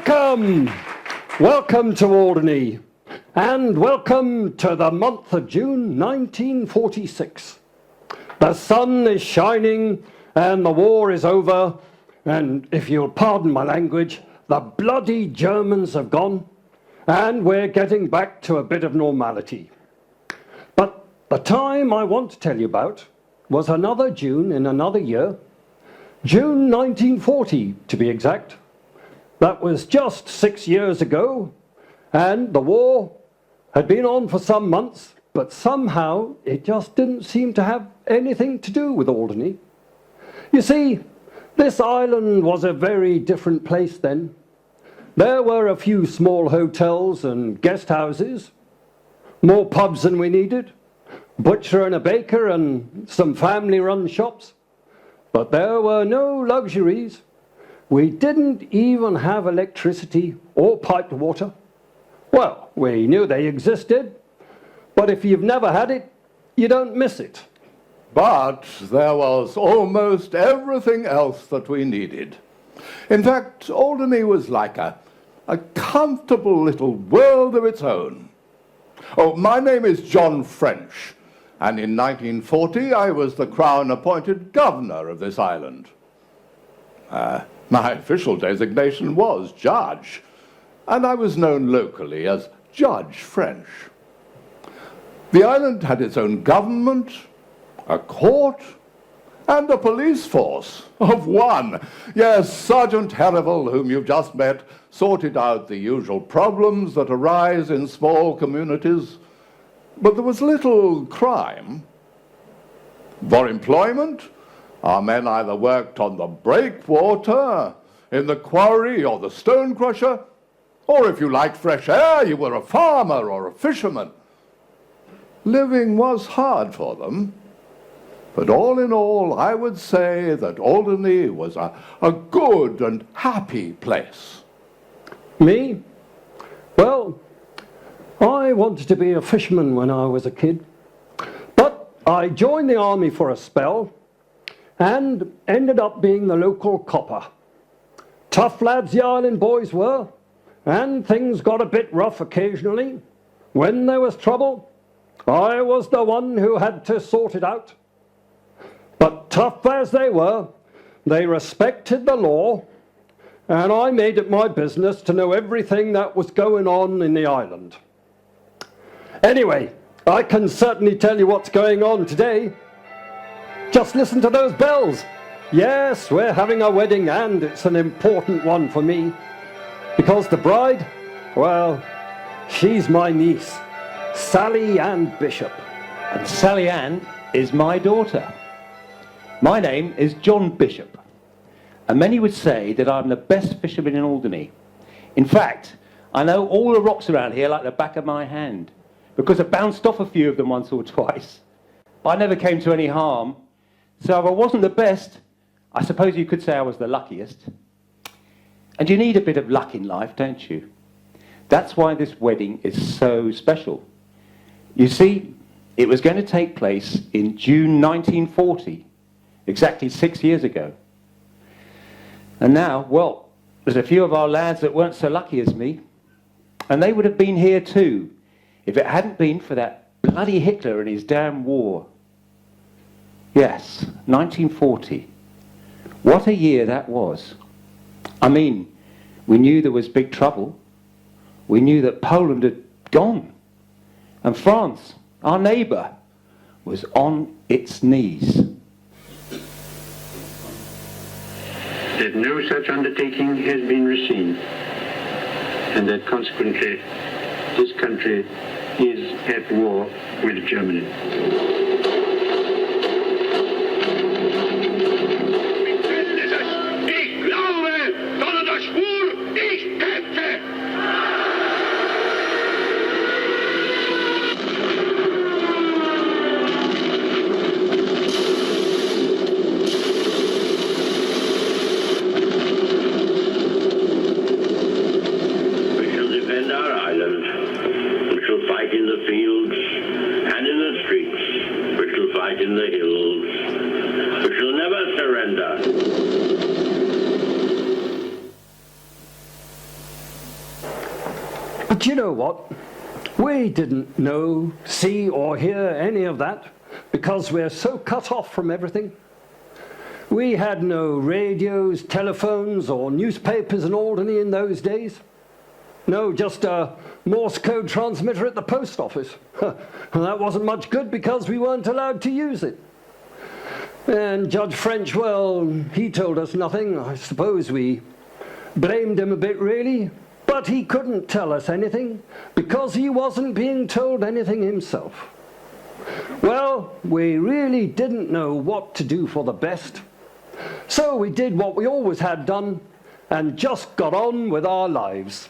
Welcome! Welcome to Alderney, and welcome to the month of June 1946. The sun is shining and the war is over, and if you'll pardon my language, the bloody Germans have gone, and we're getting back to a bit of normality. But the time I want to tell you about was another June in another year, June 1940 to be exact. That was just 6 years ago, and the war had been on for some months, but somehow it just didn't seem to have anything to do with Alderney. You see, this island was a very different place then. There were a few small hotels and guest houses, more pubs than we needed, butcher and a baker and some family-run shops. But there were no luxuries. We didn't even have electricity or piped water. Well, we knew they existed, but if you've never had it, you don't miss it. But there was almost everything else that we needed. In fact, Alderney was like a comfortable little world of its own. Oh, my name is John French, and in 1940 I was the Crown-appointed governor of this island. My official designation was Judge, and I was known locally as Judge French. The island had its own government, a court, and a police force of one. Yes, Sergeant Herrival, whom you've just met, sorted out the usual problems that arise in small communities, but there was little crime. For employment, our men either worked on the breakwater, in the quarry or the stone crusher, or if you liked fresh air, you were a farmer or a fisherman. Living was hard for them, but all in all, I would say that Alderney was a good and happy place. Me? Well, I wanted to be a fisherman when I was a kid, but I joined the army for a spell and ended up being the local copper. Tough lads the island boys were, and things got a bit rough occasionally. When there was trouble, I was the one who had to sort it out. But tough as they were, they respected the law, and I made it my business to know everything that was going on in the island. Anyway, I can certainly tell you what's going on today. Just listen to those bells. Yes, we're having a wedding, and it's an important one for me. Because the bride, well, she's my niece, Sally Ann Bishop. And Sally Ann is my daughter. My name is John Bishop, and many would say that I'm the best fisherman in Alderney. In fact, I know all the rocks around here like the back of my hand, because I bounced off a few of them once or twice. But I never came to any harm. So if I wasn't the best, I suppose you could say I was the luckiest. And you need a bit of luck in life, don't you? That's why this wedding is so special. You see, it was going to take place in June 1940, exactly 6 years ago. And now, well, there's a few of our lads that weren't so lucky as me, and they would have been here too, if it hadn't been for that bloody Hitler and his damn war. Yes, 1940. What a year that was. I mean, we knew there was big trouble. We knew that Poland had gone. And France, our neighbour, was on its knees. That no such undertaking has been received, and that consequently this country is at war with Germany. In the hills, we shall never surrender. you know what? We didn't know, see or hear any of that because we're so cut off from everything. We had no radios, telephones or newspapers in Alderney in those days. No, just a Morse code transmitter at the post office. And that wasn't much good because we weren't allowed to use it. And Judge French, well, he told us nothing. I suppose we blamed him a bit, really. But he couldn't tell us anything because he wasn't being told anything himself. Well, we really didn't know what to do for the best. So we did what we always had done and just got on with our lives.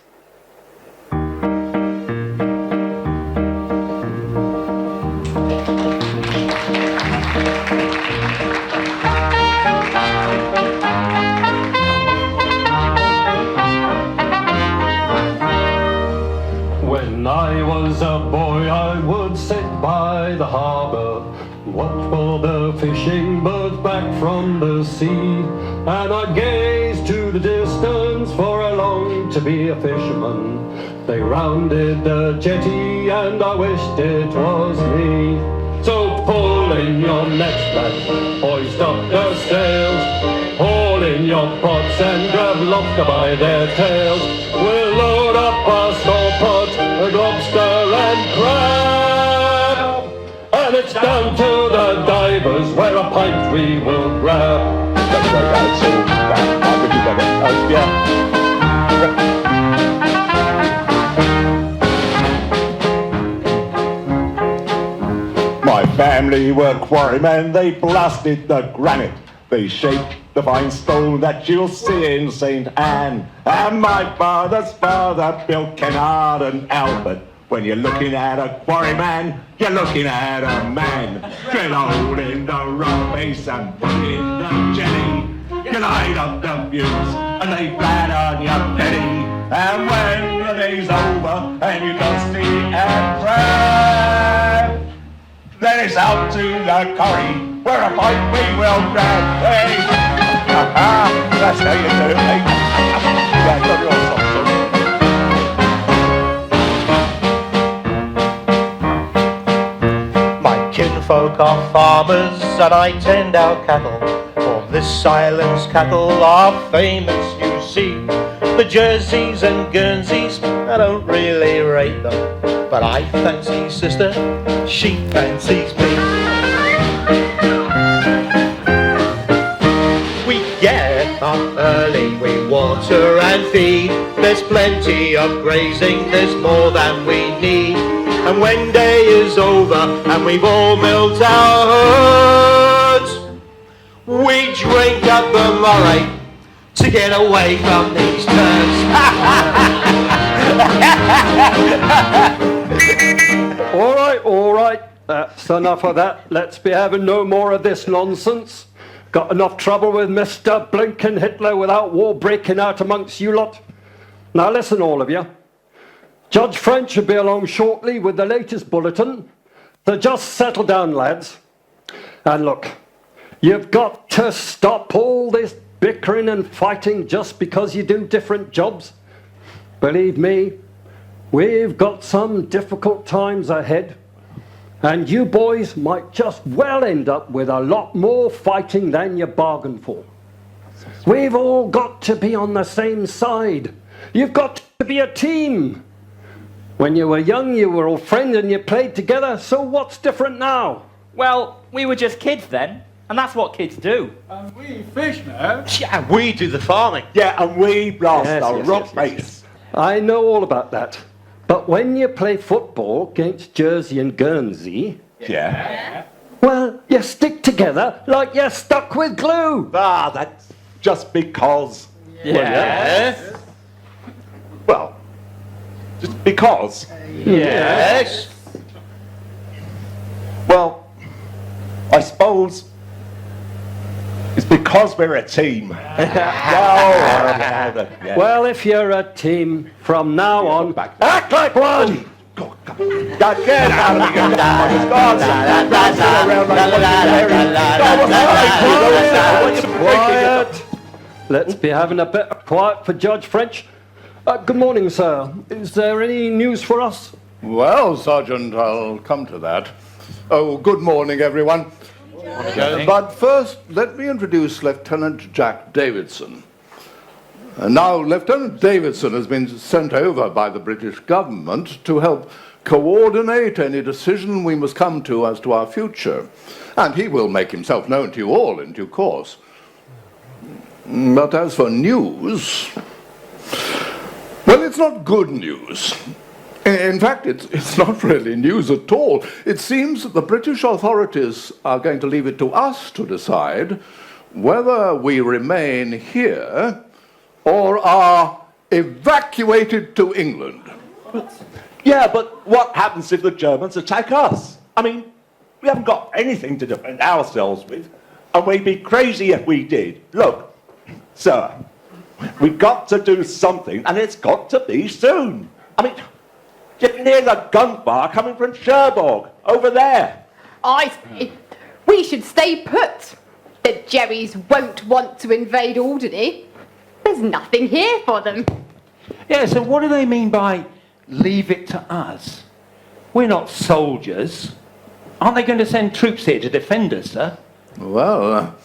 When I was a boy, I would sit by the harbour, watch for the fishing birds back from the sea, and I'd gaze to the distance, for I longed to be a fisherman. They rounded the jetty, and I wished it was me. So pull in your nets, lads, hoist up the sails, haul in your pots and grab lobster by their tails. We'll load up our store pot with lobster and crab, and it's down to the divers where a pint we will grab. My family were quarrymen, they blasted the granite, they shaped the fine stone that you'll see in St. Anne. And my father's father built Kennard and Albert. When you're looking at a quarryman, you're looking at a man. Drill hole in the rock base and put in the jelly. You light up the fuse and lay flat on your belly. And when the day's over and you're dusty and crab, then it's out to the curry, where a fight we will grab. Hey, that's how you do it, mate. Yeah, got your socks on. My kinfolk are farmers and I tend our cattle. For this island's cattle are famous, you see. The Jerseys and Guernseys, I don't really rate them, but I fancy sister, she fancies me. We get up early, we water and feed. There's plenty of grazing, there's more than we need. And when day is over and we've all milked our herds, we drink up the Murray to get away from these turds. All right, that's enough of that. Let's be having no more of this nonsense. Got enough trouble with Mr. Blinken Hitler without war breaking out amongst you lot. Now listen, all of you. Judge French will be along shortly with the latest bulletin, so just settle down, lads. And look, you've got to stop all this bickering and fighting just because you do different jobs. Believe me, we've got some difficult times ahead, and you boys might just well end up with a lot more fighting than you bargained for. We've all got to be on the same side. You've got to be a team. When you were young, you were all friends and you played together, so what's different now? Well, we were just kids then, and that's what kids do. And we fish now. Yeah, and we do the farming. Yeah, and we blast the rock base. Yes. I know all about that. But when you play football against Jersey and Guernsey, Yeah. well, you stick together like you're stuck with glue. Ah, that's just because. Yes. Well, just because. Yes. Well, I suppose it's because we're a team. Yeah. Well, if you're a team, from now on, act like one. Get out of here. Quiet. Let's be having a bit of quiet for Judge French. Good morning, sir. Is there any news for us? Well, Sergeant, I'll come to that. Oh, good morning, everyone. But first, let me introduce Lieutenant Jack Davidson. Now, Lieutenant Davidson has been sent over by the British government to help coordinate any decision we must come to as to our future. And he will make himself known to you all in due course. But as for news, well, it's not good news. In fact, it's not really news at all. It seems that the British authorities are going to leave it to us to decide whether we remain here or are evacuated to England. Yeah, but what happens if the Germans attack us? I mean, we haven't got anything to defend ourselves with, and we'd be crazy if we did. Look, sir, we've got to do something, and it's got to be soon. I mean, you can hear the gunfire coming from Cherbourg, over there. We should stay put. The Jerrys won't want to invade Alderney. There's nothing here for them. Yeah, so what do they mean by leave it to us? We're not soldiers. Aren't they going to send troops here to defend us, sir? Well,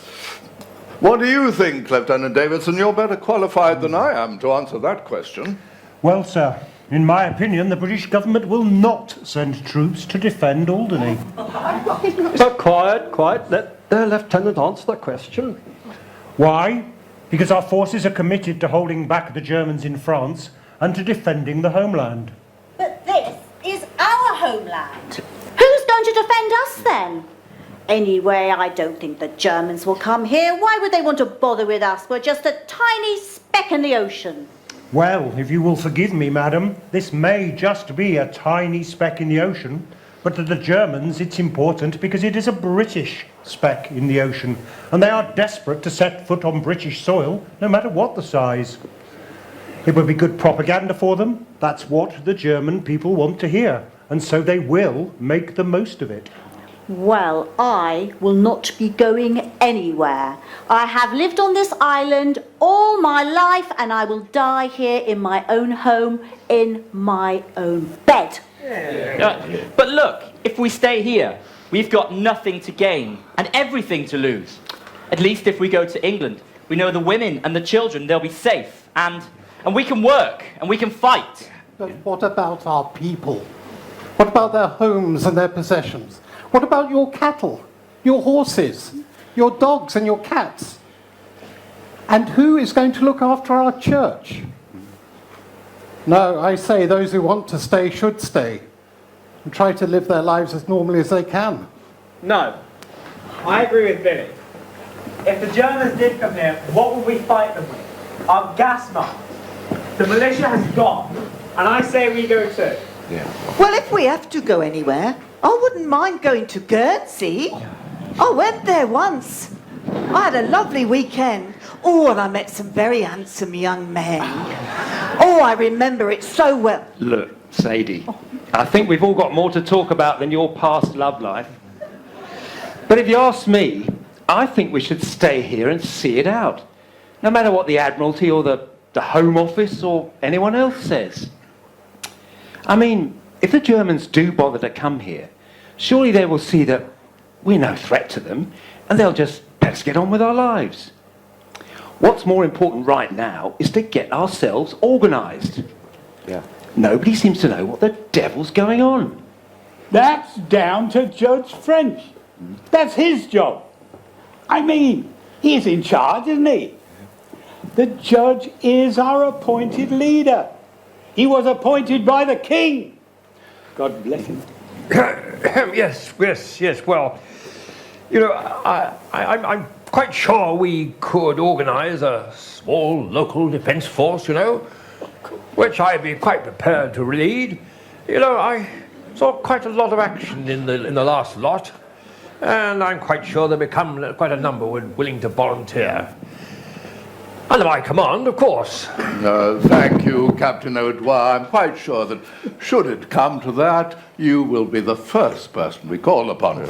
what do you think, Lieutenant Davidson? You're better qualified than I am to answer that question. Well, sir, in my opinion, the British government will not send troops to defend Alderney. So quiet. Let the lieutenant answer the question. Why? Because our forces are committed to holding back the Germans in France and to defending the homeland. But this is our homeland. Who's going to defend us then? Anyway, I don't think the Germans will come here. Why would they want to bother with us? We're just a tiny speck in the ocean. Well, if you will forgive me, madam, this may just be a tiny speck in the ocean, but to the Germans it's important because it is a British speck in the ocean, and they are desperate to set foot on British soil, no matter what the size. It would be good propaganda for them. That's what the German people want to hear, and so they will make the most of it. Well, I will not be going anywhere. I have lived on this island all my life, and I will die here in my own home, in my own bed. But look, if we stay here, we've got nothing to gain and everything to lose. At least if we go to England, we know the women and the children, they'll be safe, and we can work and we can fight. But what about our people? What about their homes and their possessions? What about your cattle, your horses, your dogs and your cats? And who is going to look after our church? No, I say those who want to stay should stay and try to live their lives as normally as they can. No, I agree with Billy. If the Germans did come here, what would we fight them with? Our gas masks. The militia has gone, and I say we go too. Well, if we have to go anywhere, I wouldn't mind going to Guernsey. I went there once. I had a lovely weekend. Oh, and I met some very handsome young men. Oh, I remember it so well. Look, Sadie, I think we've all got more to talk about than your past love life. But if you ask me, I think we should stay here and see it out. No matter what the Admiralty or the Home Office or anyone else says. I mean, if the Germans do bother to come here, surely they will see that we're no threat to them, and they'll just let us get on with our lives. What's more important right now is to get ourselves organised. Nobody seems to know what the devil's going on. That's down to Judge French. That's his job. I mean, he's in charge, isn't he? The judge is our appointed leader. He was appointed by the king. God bless him. Yes. Well, you know, I'm quite sure we could organise a small local defence force, you know, which I'd be quite prepared to lead. You know, I saw quite a lot of action in the last lot, and I'm quite sure there'll become quite a number willing to volunteer. Under my command, of course. Thank you, Captain O'Dwyer. I'm quite sure that should it come to that, you will be the first person we call upon.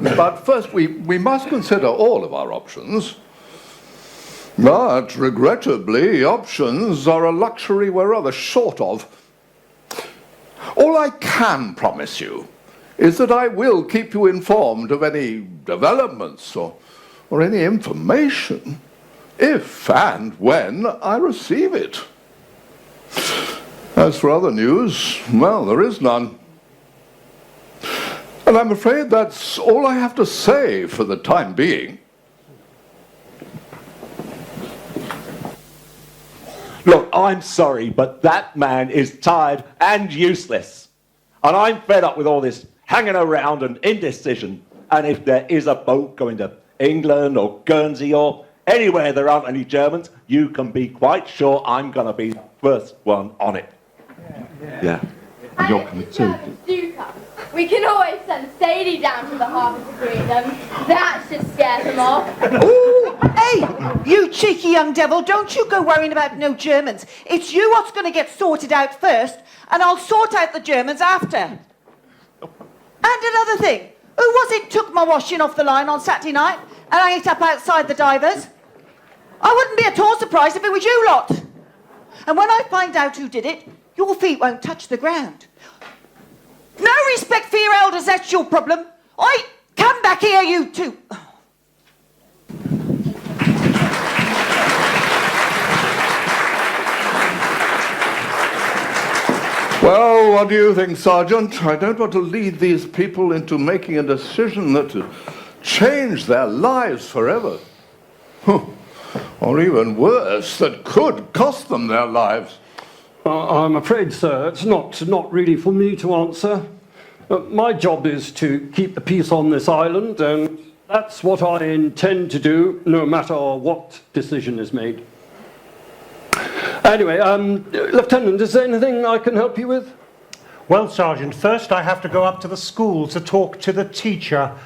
But first, we must consider all of our options. But, regrettably, options are a luxury we're rather short of. All I can promise you is that I will keep you informed of any developments or any information if and when I receive it. As for other news, well, there is none. And I'm afraid that's all I have to say for the time being. Look, I'm sorry, but that man is tired and useless. And I'm fed up with all this hanging around and indecision. And if there is a boat going to England or Guernsey or anywhere there aren't any Germans, you can be quite sure I'm going to be the first one on it. Yeah. And you're coming too. Do come. We can always send Sadie down to the harbour to greet them. That should scare them off. Ooh, hey, you cheeky young devil, don't you go worrying about no Germans. It's you what's going to get sorted out first, and I'll sort out the Germans after. And another thing, who was it took my washing off the line on Saturday night and I ate up outside the divers? I wouldn't be at all surprised if it was you lot. And when I find out who did it, your feet won't touch the ground. No respect for your elders, that's your problem. Oi, come back here, you two. Well, what do you think, Sergeant? I don't want to lead these people into making a decision that would change their lives forever. Or even worse, that could cost them their lives. I'm afraid, sir, it's not really for me to answer. My job is to keep the peace on this island, and that's what I intend to do, no matter what decision is made. Anyway, Lieutenant, is there anything I can help you with? Well, Sergeant, first I have to go up to the school to talk to the teacher.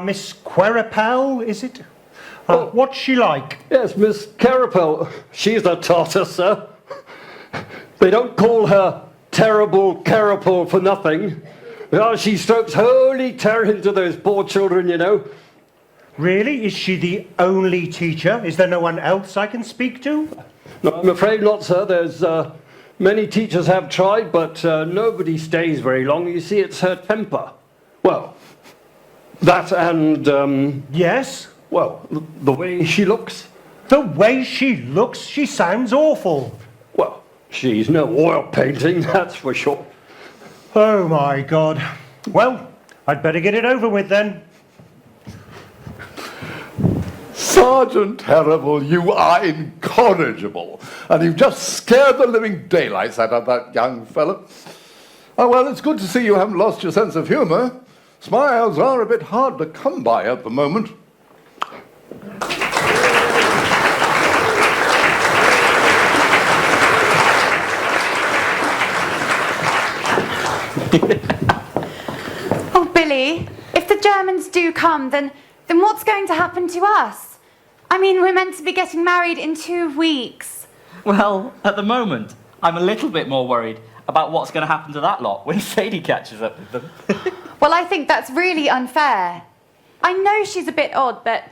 Miss Queripel, is it? What's she like? Yes, Miss Carapel. She's a Tartar, sir. They don't call her Terrible Carapel for nothing. She strokes holy terror into those poor children, you know. Really? Is she the only teacher? Is there no one else I can speak to? No, I'm afraid not, sir. There's many teachers have tried, but nobody stays very long. You see, it's her temper. Well, that and... Yes? Well, the way she looks. The way she looks? She sounds awful. Well, she's no oil painting, that's for sure. Oh, my God. Well, I'd better get it over with then. Sergeant Terrible, you are incorrigible, and you've just scared the living daylights out of that young fellow. Oh, well, it's good to see you haven't lost your sense of humour. Smiles are a bit hard to come by at the moment. Oh, Billy, if the Germans do come, then what's going to happen to us? I mean, we're meant to be getting married in 2 weeks. Well, at the moment, I'm a little bit more worried about what's going to happen to that lot when Sadie catches up with them. Well, I think that's really unfair. I know she's a bit odd, but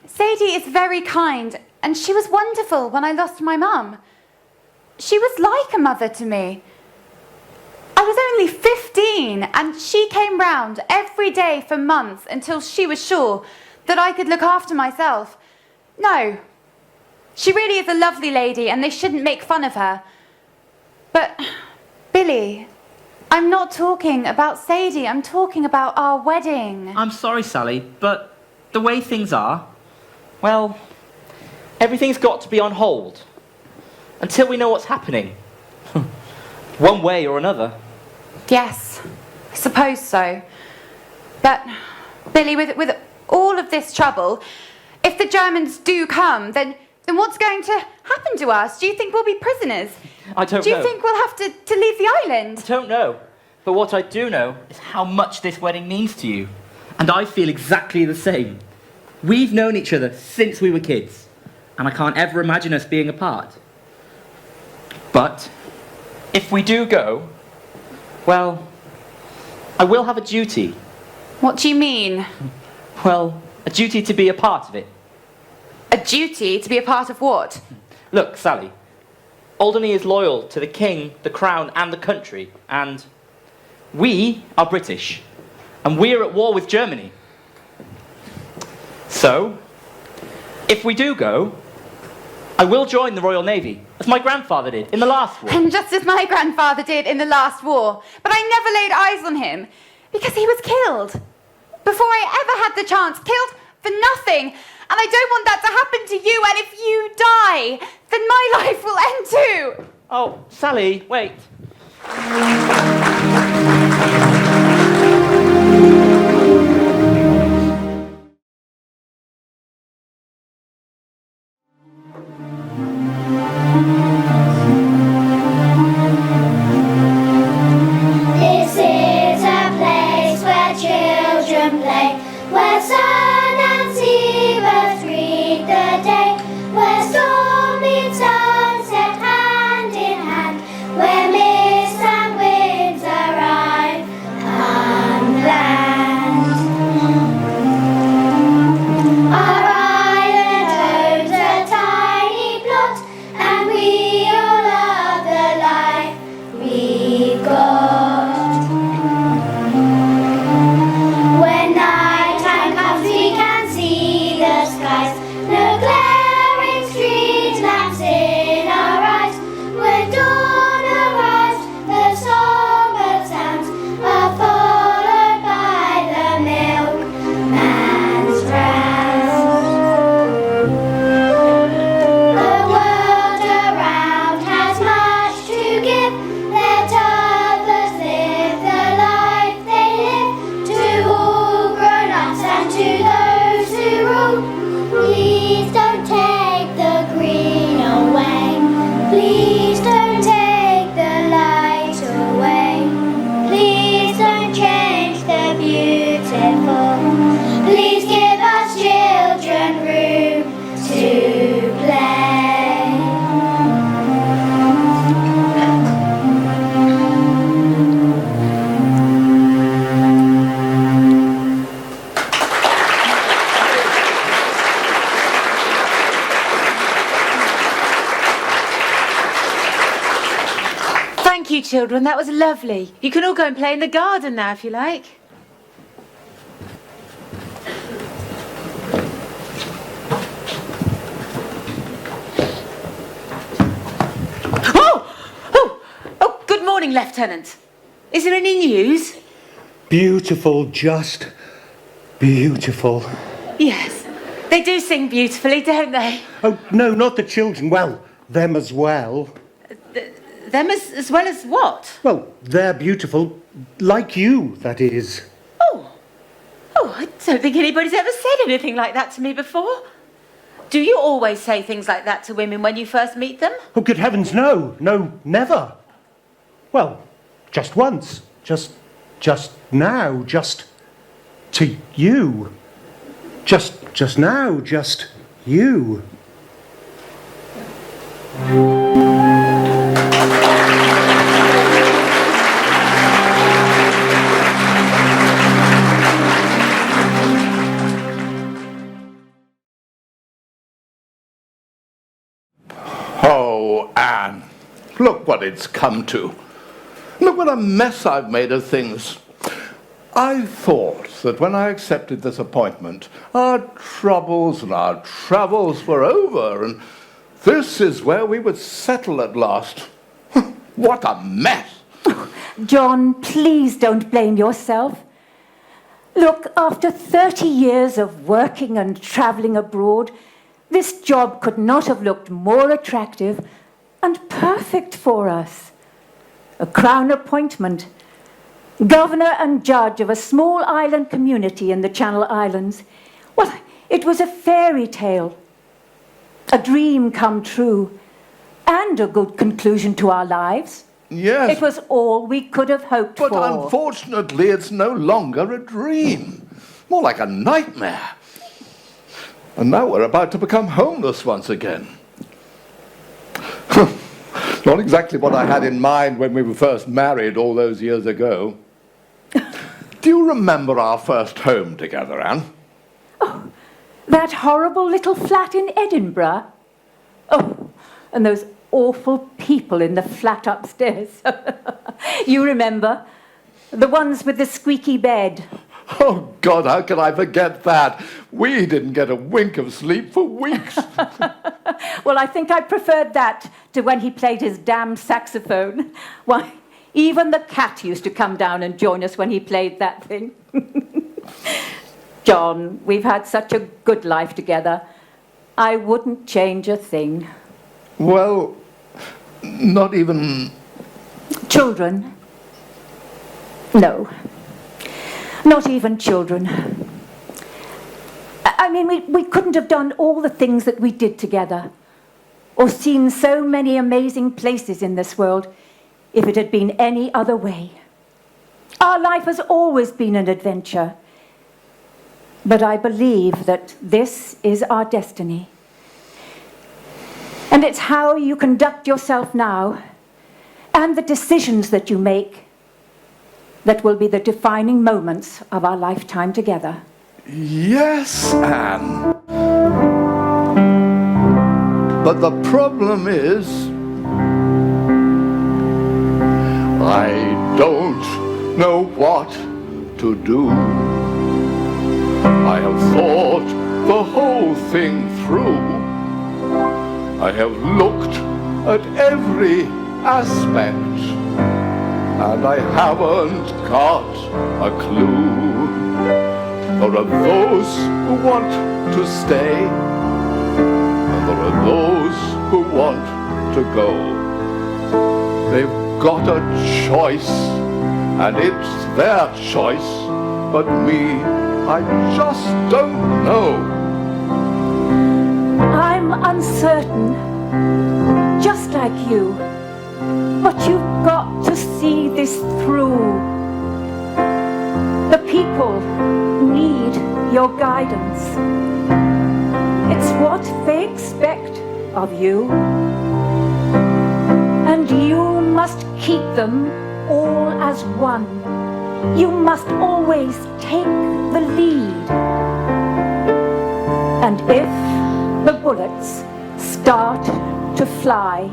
Sadie is very kind, and she was wonderful when I lost my mum. She was like a mother to me. I was only 15, and she came round every day for months until she was sure that I could look after myself. No, she really is a lovely lady, and they shouldn't make fun of her. But, Billy, I'm not talking about Sadie, I'm talking about our wedding. I'm sorry, Sally, but the way things are, well, everything's got to be on hold until we know what's happening. One way or another. Yes, I suppose so. But, Billy, with all of this trouble, if the Germans do come, then what's going to happen to us? Do you think we'll be prisoners? I don't know. Do you think we'll have to leave the island? I don't know. But what I do know is how much this wedding means to you. And I feel exactly the same. We've known each other since we were kids, and I can't ever imagine us being apart. But if we do go, well, I will have a duty. What do you mean? Well, a duty to be a part of it. A duty to be a part of what? Look, Sally, Alderney is loyal to the king, the crown, and the country, and we are British, and we're at war with Germany. So, if we do go, I will join the Royal Navy, as my grandfather did in the last war. And just as my grandfather did in the last war. But I never laid eyes on him, because he was killed. Before I ever had the chance, killed for nothing. And I don't want that to happen to you, and if you die, then my life will end too. Oh, Sally, wait. This is a place where children play, where sun and sea birds greet the day, where storm meets sunset hand in hand, where mist and winds arrive unplanned. Our island owns a tiny plot, and we all love the life we've got. When nighttime comes, we can see the skies, no glaring street lamps in our eyes. When dawn arrives, the songbird sounds are followed by the milkman's rounds. The world around has much to give. Let others live the life they live. To all grown-ups and to those who rule, please don't take the green away. Please don't take the light away. Please don't change the beautiful. Please give us children room to play. Thank you, children. That was lovely. You can all go and play in the garden now, if you like. Oh, good morning, Lieutenant. Is there any news? Beautiful, just beautiful. Yes. They do sing beautifully, don't they? Oh, no, not the children. Well, them as well. Them as well as what? Well, they're beautiful, like you, that is. Oh, I don't think anybody's ever said anything like that to me before. Do you always say things like that to women when you first meet them? Oh, good heavens, no. No, never. Well, just once. Just now. Just to you. Just now. Just you. Oh, Anne, look what it's come to. Look what a mess I've made of things. I thought that when I accepted this appointment, our troubles and our travels were over, and this is where we would settle at last. What a mess! John, please don't blame yourself. Look, after 30 years of working and travelling abroad, this job could not have looked more attractive and perfect for us. A crown appointment, governor and judge of a small island community in the Channel Islands. Well, it was a fairy tale, a dream come true, and a good conclusion to our lives. Yes. It was all we could have hoped for. But unfortunately, it's no longer a dream. More like a nightmare. And now we're about to become homeless once again. Not exactly what I had in mind when we were first married all those years ago. Do you remember our first home together, Anne? That horrible little flat in Edinburgh? Oh, and those awful people in the flat upstairs. You remember? The ones with the squeaky bed. Oh, God, how can I forget that? We didn't get a wink of sleep for weeks. Well, I think I preferred that to when he played his damned saxophone. Why, even the cat used to come down and join us when he played that thing. John, we've had such a good life together. I wouldn't change a thing. Well, not even... Children? No. Not even children. I mean, we couldn't have done all the things that we did together, or seen so many amazing places in this world, if it had been any other way. Our life has always been an adventure, but I believe that this is our destiny. And it's how you conduct yourself now, and the decisions that you make, that will be the defining moments of our lifetime together. Yes, Anne. But the problem is, I don't know what to do. I have thought the whole thing through. I have looked at every aspect, and I haven't got a clue. There are those who want to stay, and there are those who want to go. They've got a choice, and it's their choice, but me, I just don't know. I'm uncertain, just like you. But you've got to see this through. The people need your guidance. It's what they expect of you. And you must keep them all as one. You must always take the lead. And if the bullets start to fly,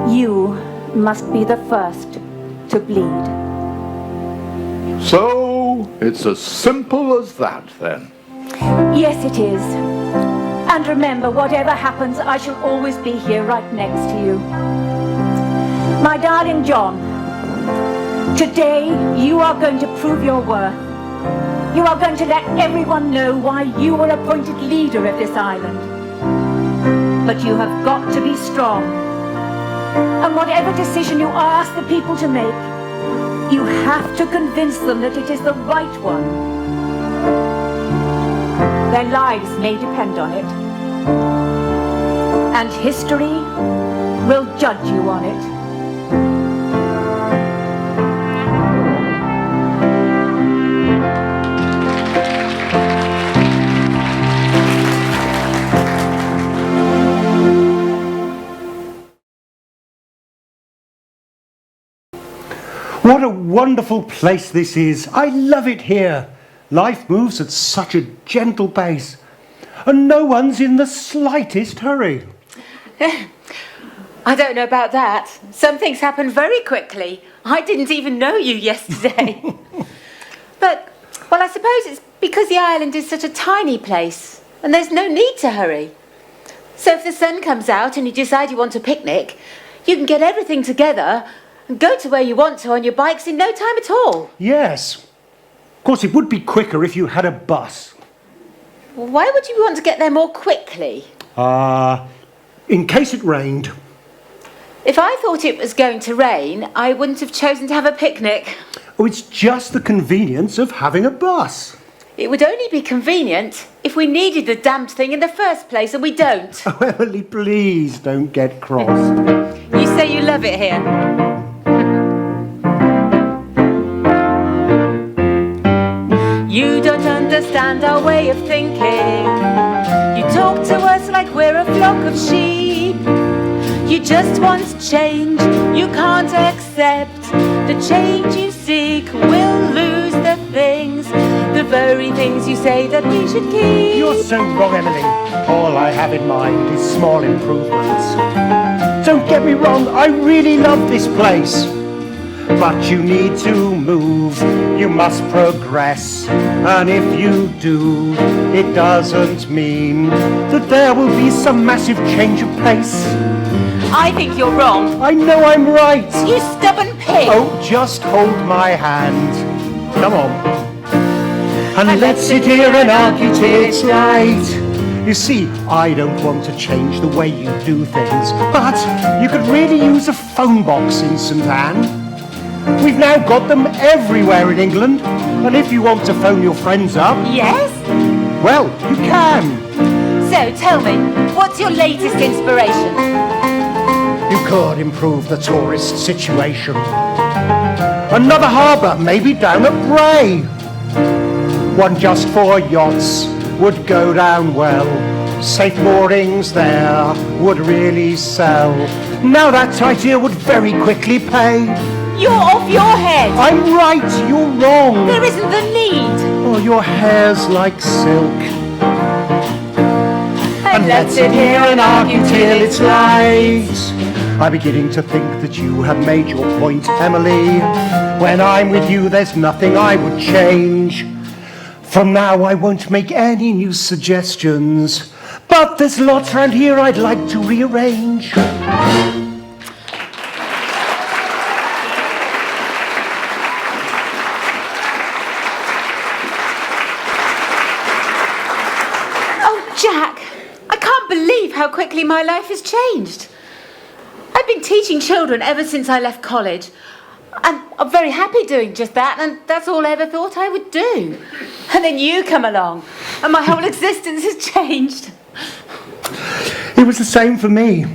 you must be the first to bleed. So, it's as simple as that, then? Yes, it is. And remember, whatever happens, I shall always be here right next to you. My darling John, today you are going to prove your worth. You are going to let everyone know why you were appointed leader of this island. But you have got to be strong. And whatever decision you ask the people to make, you have to convince them that it is the right one. Their lives may depend on it. And history will judge you on it. What a wonderful place this is. I love it here. Life moves at such a gentle pace, and no one's in the slightest hurry. I don't know about that. Some things happen very quickly. I didn't even know you yesterday. But, well, I suppose it's because the island is such a tiny place, and there's no need to hurry. So if the sun comes out and you decide you want a picnic, you can get everything together and go to where you want to on your bikes in no time at all. Yes. Of course, it would be quicker if you had a bus. Well, why would you want to get there more quickly? In case it rained. If I thought it was going to rain, I wouldn't have chosen to have a picnic. Oh, it's just the convenience of having a bus. It would only be convenient if we needed the damned thing in the first place, and we don't. Oh, Emily, please don't get cross. You say you love it here. You don't understand our way of thinking. You talk to us like we're a flock of sheep. You just want change, you can't accept the change you seek. We'll lose the things that the very things you say that we should keep. You're so wrong, Emily. All I have in mind is small improvements. Don't get me wrong, I really love this place. But you need to move, you must progress. And if you do, it doesn't mean that there will be some massive change of pace. I think you're wrong. I know I'm right. You stubborn pig. Oh, just hold my hand. Come on. And let's sit here and argue till it's right. You see, I don't want to change the way you do things, but you could really use a phone box in St Anne. We've now got them everywhere in England, and if you want to phone your friends up... Yes? Well, you can. So, tell me, what's your latest inspiration? You could improve the tourist situation. Another harbour, maybe down at Bray. One just for yachts would go down well. Safe moorings there would really sell. Now that idea would very quickly pay. You're off your head. I'm right, you're wrong. There isn't the need. Oh, your hair's like silk. And let's sit here and argue till it's right. I'm beginning to think that you have made your point, Emily. When I'm with you, there's nothing I would change. From now, I won't make any new suggestions. But there's lots around here I'd like to rearrange. Jack, I can't believe how quickly my life has changed. I've been teaching children ever since I left college. And I'm very happy doing just that, and that's all I ever thought I would do. And then you come along, and my whole existence has changed. It was the same for me.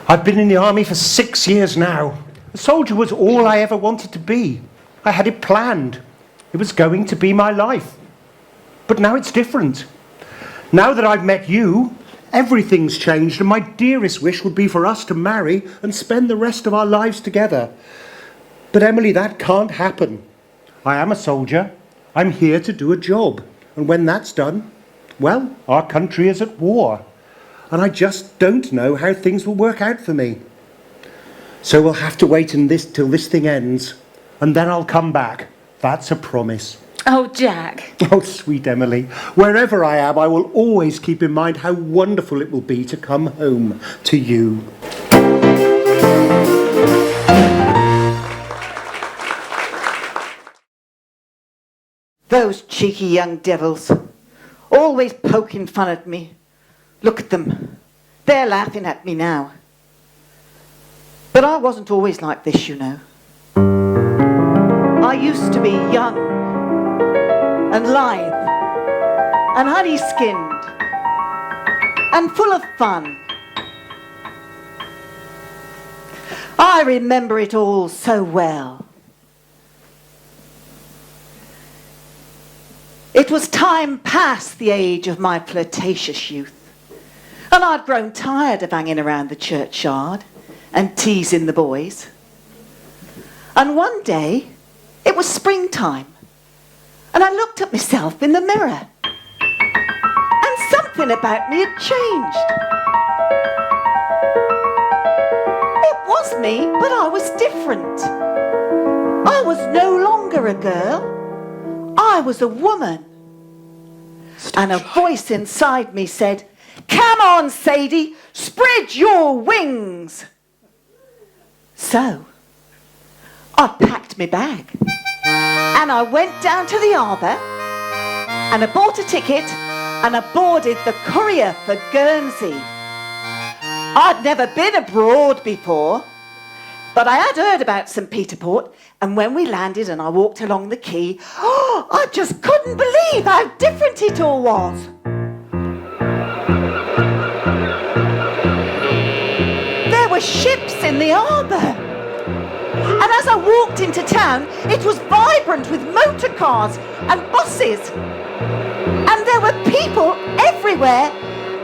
I've been in the army for 6 years now. A soldier was all I ever wanted to be. I had it planned. It was going to be my life. But now it's different. Now that I've met you, everything's changed, and my dearest wish would be for us to marry and spend the rest of our lives together. But Emily, that can't happen. I am a soldier. I'm here to do a job. And when that's done, well, our country is at war. And I just don't know how things will work out for me. So we'll have to wait till this thing ends. And then I'll come back. That's a promise. Oh, Jack. Oh, sweet Emily. Wherever I am, I will always keep in mind how wonderful it will be to come home to you. Those cheeky young devils, always poking fun at me. Look at them. They're laughing at me now. But I wasn't always like this, you know. I used to be young and lithe and honey-skinned and full of fun. I remember it all so well. It was time past the age of my flirtatious youth, and I'd grown tired of hanging around the churchyard and teasing the boys. And one day, it was springtime, and I looked at myself in the mirror, and something about me had changed. It was me, but I was different. I was no longer a girl. I was a woman. And a voice inside me said, "Come on, Sadie, spread your wings." So, I packed my bag and I went down to the harbour and I bought a ticket and I boarded the courier for Guernsey. I'd never been abroad before, but I had heard about St. Peter Port, and when we landed and I walked along the quay, I just couldn't believe how different it all was. There were ships in the harbour. And as I walked into town, it was vibrant with motor cars and buses. And there were people everywhere,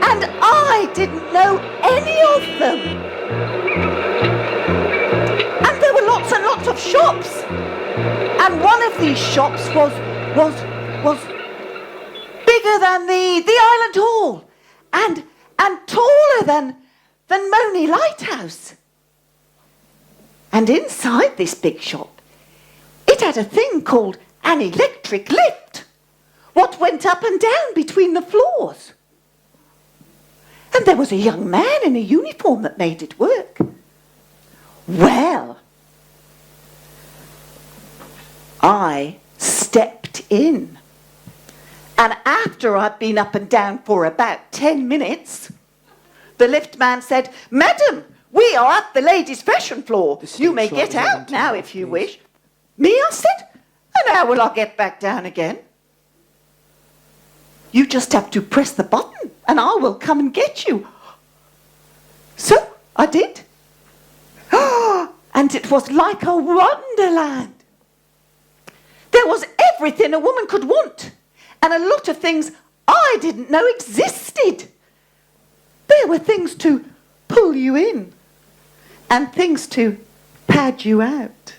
and I didn't know any of them. And there were lots and lots of shops. And one of these shops was was bigger than the Island Hall and taller than Money Lighthouse. And inside this big shop, it had a thing called an electric lift, what went up and down between the floors. And there was a young man in a uniform that made it work. Well, I stepped in. And after I'd been up and down for about 10 minutes, the lift man said, "Madam, we are at the ladies' fashion floor. You may get out now if you wish." Me, I said, "And how will I get back down again?" "You just have to press the button and I will come and get you." So I did. And it was like a wonderland. There was everything a woman could want, and a lot of things I didn't know existed. There were things to pull you in, and things to pad you out.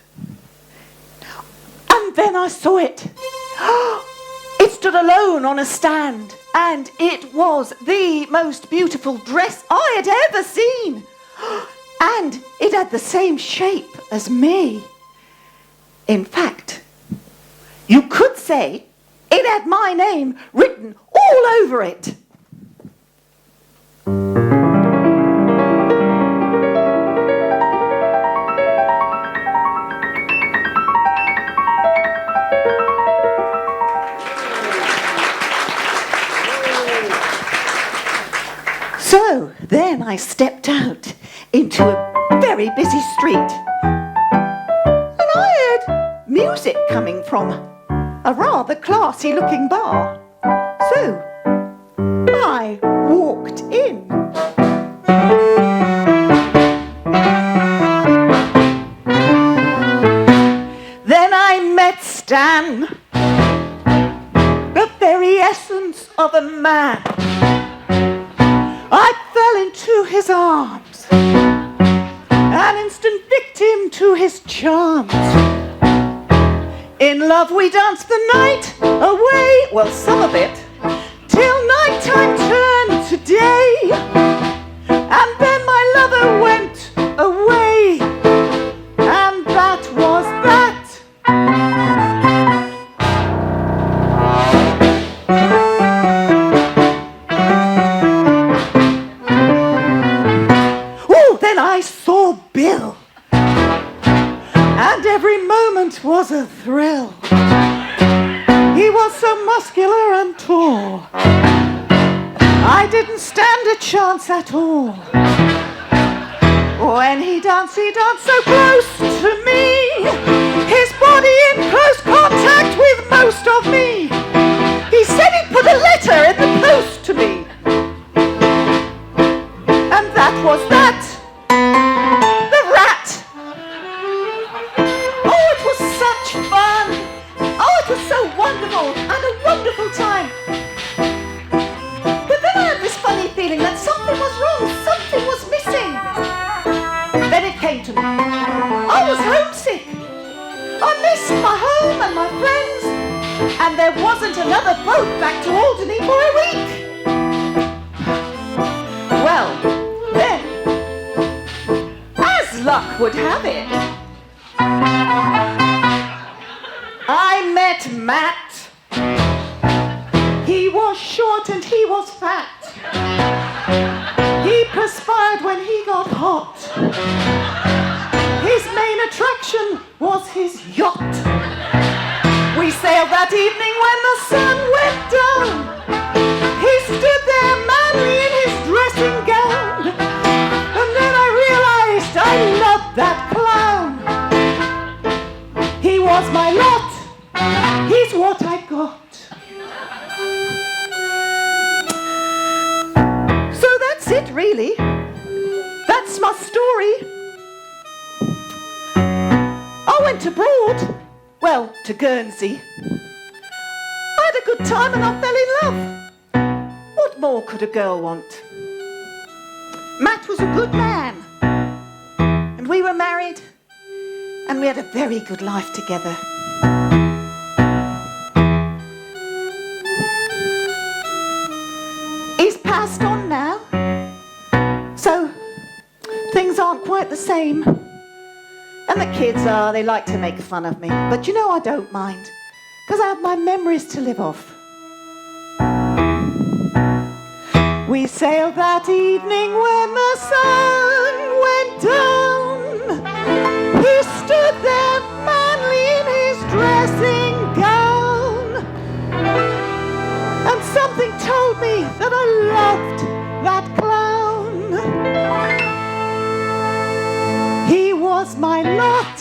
And then I saw it. It stood alone on a stand, and it was the most beautiful dress I had ever seen. And it had the same shape as me. In fact, you could say it had my name written all over it. So then I stepped out into a very busy street, and I heard music coming from a rather classy looking bar. So I walked in. Then I met Stan, the very essence of a man. I fell into his arms, an instant victim to his charms. In love we danced the night away, well, some of it, till nighttime turned to day. And then my lover went away, and that was that. Then I saw Bill, and every moment was a thrill. He was so muscular and tall, I didn't stand a chance at all. When he danced so close to me, his body in close contact with most of me. He said he'd put a letter in the post to me, and that was that. The rat! Oh, it was such fun! Oh, it was so wonderful, and a wonderful time. But then I had this funny feeling that something was wrong, something was missing. Then it came to me. I was homesick. I missed my home and my friends, and there wasn't another boat back to Alderney for a week. Well, then, as luck would have it, I met Matt. He was short and he was fat. He perspired when he got hot. His main attraction was his yacht. We sailed that evening when the sun went down. He stood there manly in his dressing gown. And then I realized I loved that clown. He was my lot. He's what I got. So that's it, really. That's my story. I went abroad, well, to Guernsey. I had a good time and I fell in love. What more could a girl want? Matt was a good man, and we were married, and we had a very good life together. passed on now. So things aren't quite the same. And the kids they like to make fun of me. But you know I don't mind, because I have my memories to live off. We sailed that evening when the sun went down. He stood there manly in his dressing gown. And something told me that I loved that clown. He was my lot.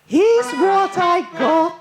He's what I got.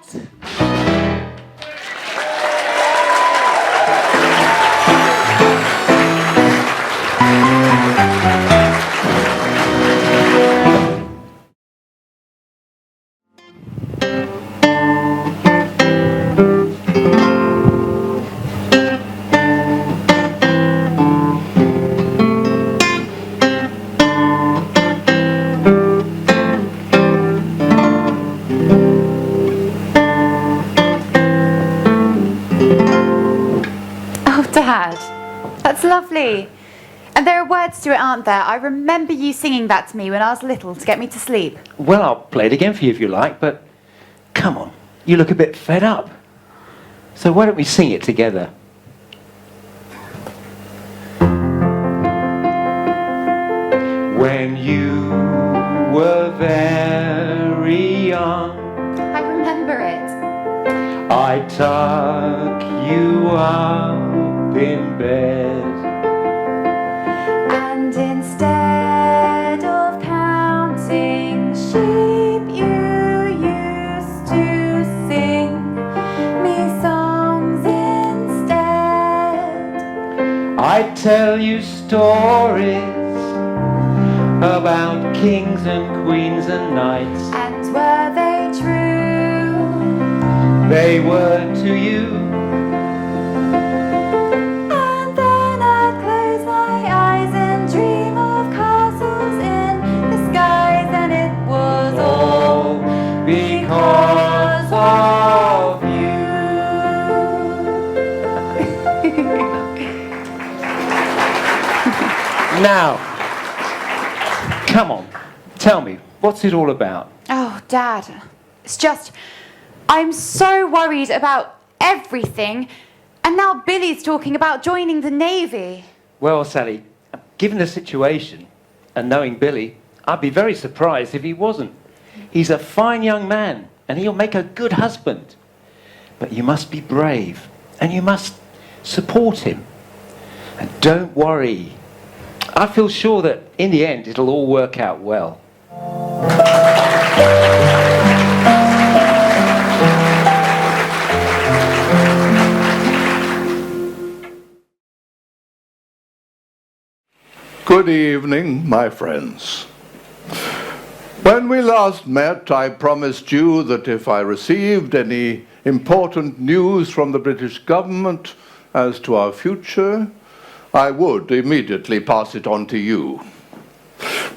Dad, that's lovely. And there are words to it, aren't there? I remember you singing that to me when I was little to get me to sleep. Well, I'll play it again for you if you like, but come on, you look a bit fed up. So why don't we sing it together? When you were very young, I remember it. I tuck you up in bed, And instead of counting sheep, you used to sing me songs instead. I tell you stories about kings and queens and knights. And were they true? They were to you. And then I'd close my eyes and dream of castles in the skies, and it was all because of Now, come on, tell me, what's it all about? Oh, Dad, it's just, I'm so worried about everything, and now Billy's talking about joining the Navy. Well, Sally, given the situation and knowing Billy, I'd be very surprised if he wasn't. He's a fine young man, and he'll make a good husband. But you must be brave, and you must support him. And don't worry. I feel sure that in the end it'll all work out well. Good evening, my friends. When we last met, I promised you that if I received any important news from the British government as to our future, I would immediately pass it on to you.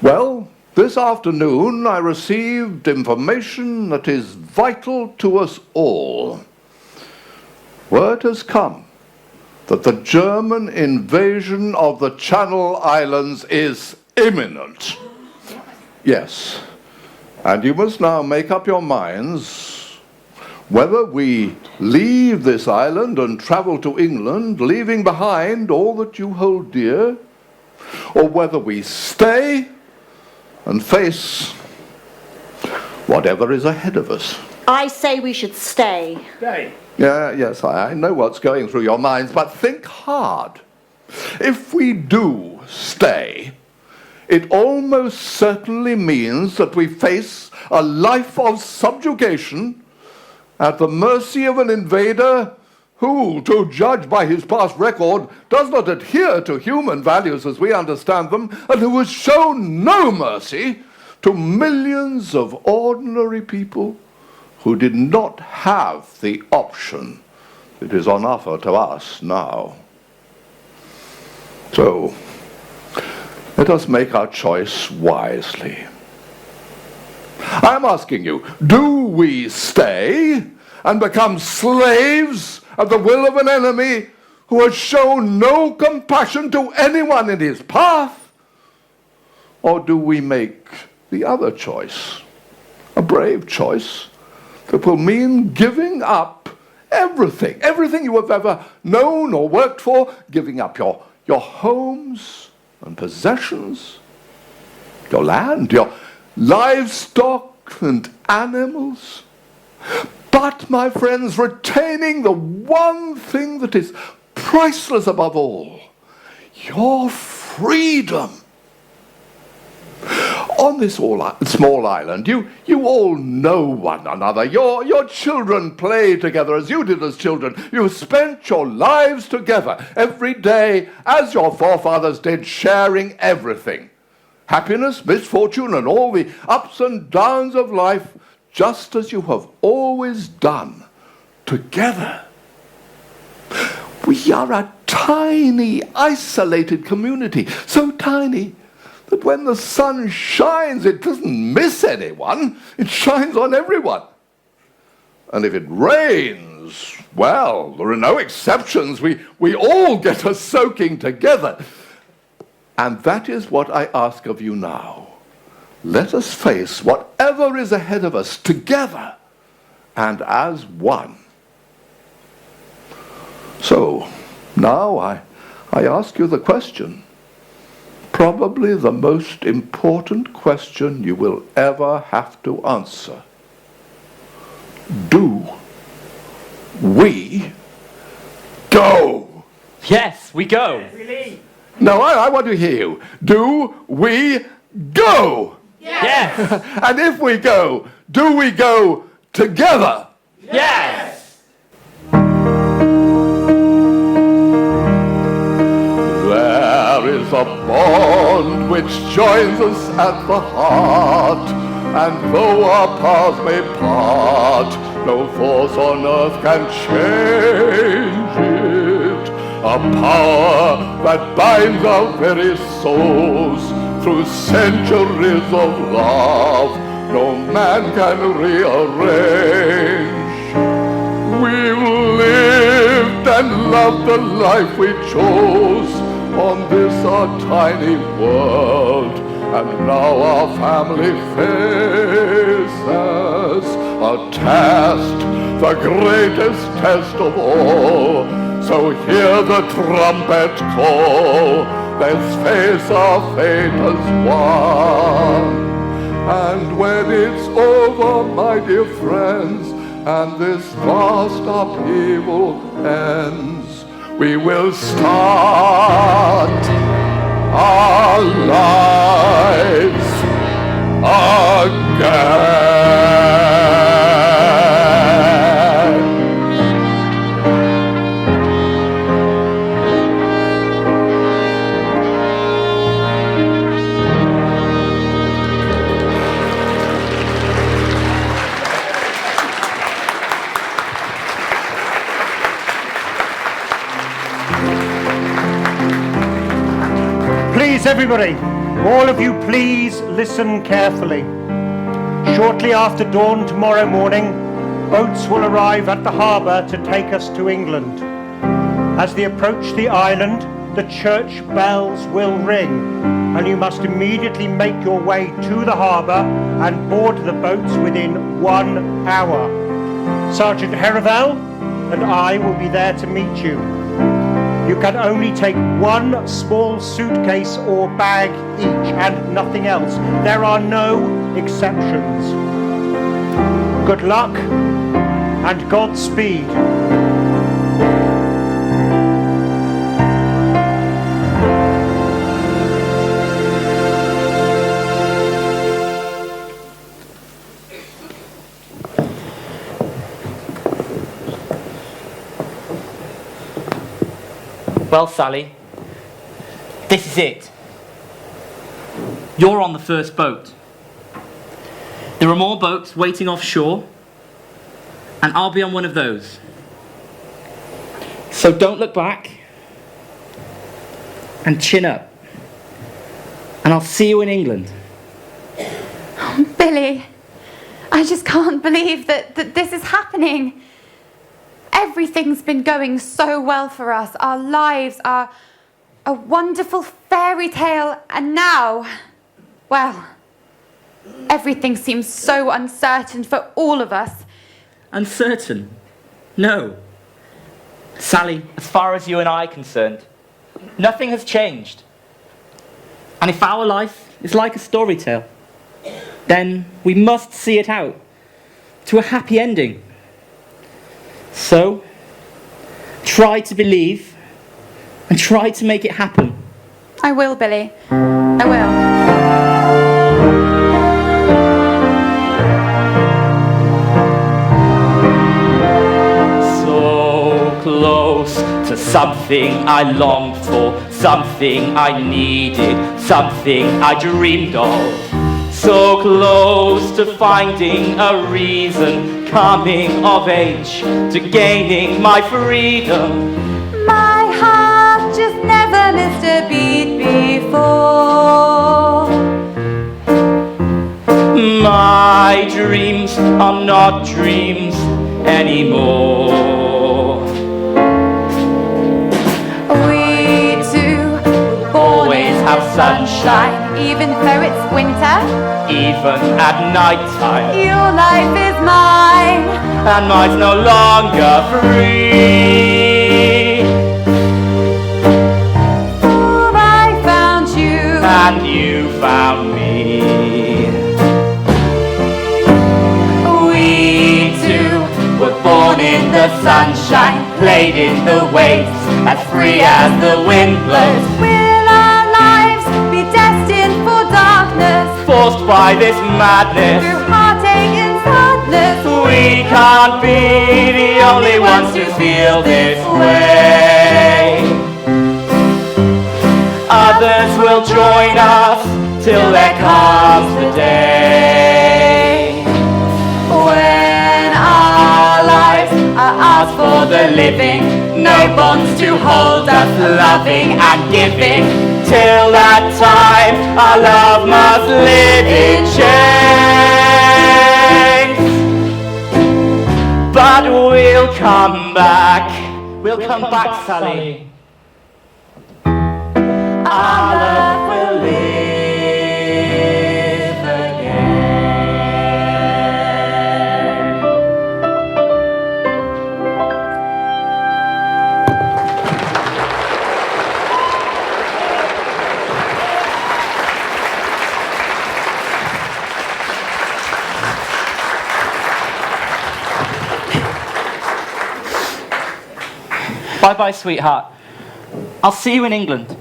Well, this afternoon I received information that is vital to us all. Word has come that the German invasion of the Channel Islands is imminent. Yes, and you must now make up your minds whether we leave this island and travel to England, leaving behind all that you hold dear, or whether we stay and face whatever is ahead of us. I say we should stay. Stay. Yes, I know what's going through your minds, but think hard. If we do stay, it almost certainly means that we face a life of subjugation at the mercy of an invader who, to judge by his past record, does not adhere to human values as we understand them, and who has shown no mercy to millions of ordinary people who did not have the option that is on offer to us now. So, let us make our choice wisely. I'm asking you, do we stay and become slaves at the will of an enemy who has shown no compassion to anyone in his path? Or do we make the other choice, a brave choice that will mean giving up everything you have ever known or worked for, giving up your homes and possessions, your land, your livestock and animals, but, my friends, retaining the one thing that is priceless above all, your freedom. On this small island, you all know one another. Your children play together as you did as children. You spent your lives together every day as your forefathers did, sharing everything. Happiness, misfortune, and all the ups and downs of life, just as you have always done, together. We are a tiny, isolated community, so tiny that when the sun shines, it doesn't miss anyone. It shines on everyone. And if it rains, well, there are no exceptions. We all get a soaking together. And that is what I ask of you now. Let us face whatever is ahead of us together and as one. So, now I ask you the question, probably the most important question you will ever have to answer. Do we go? Yes, we go. We leave. No, I want to hear you. Do we go? Yes. And if we go, do we go together? Yes. There is a bond which joins us at the heart, and though our paths may part, no force on earth can change it. A power that binds our very souls through centuries of love, no man can rearrange. We've lived and loved the life we chose on this our tiny world, and now our family faces a test, the greatest test of all. So hear the trumpet call, let's face our fate as one. And when it's over, my dear friends, and this vast upheaval ends, we will start our lives again. Everybody, all of you, please listen carefully. Shortly after dawn tomorrow morning, boats will arrive at the harbour to take us to England. As they approach the island, the church bells will ring, and you must immediately make your way to the harbour and board the boats within 1 hour. Sergeant Heravel and I will be there to meet you. You can only take one small suitcase or bag each and nothing else. There are no exceptions. Good luck and Godspeed. Well, Sally, this is it. You're on the first boat. There are more boats waiting offshore, and I'll be on one of those. So don't look back, and chin up. And I'll see you in England. Oh, Billy, I just can't believe that this is happening. Everything's been going so well for us. Our lives are a wonderful fairy tale, and now, well, everything seems so uncertain for all of us. Uncertain? No. Sally, as far as you and I are concerned, nothing has changed. And if our life is like a story tale, then we must see it out to a happy ending. So, try to believe and try to make it happen. I will, Billy. I will. So close to something I longed for, something I needed, something I dreamed of. So close to finding a reason, coming of age, to gaining my freedom. My heart just never missed a beat before. My dreams are not dreams anymore. We two will always have sunshine, even though it's winter. Even at night time, Your life is mine, and mine's no longer free. for I found you, And you found me. We two were born in the sunshine, played in the waves, as free as the wind blows. Will our lives be destined for darkness, Forced by this madness, through heartache and sadness? we can't be the only ones who feel this way. Others will join us till there comes the day when our lives are ours for the living, no bonds to hold us, loving and giving. Till that time, our love must live in chains. But we'll come back. We'll come back, Sally. Our love will live again. Bye-bye, sweetheart. I'll see you in England.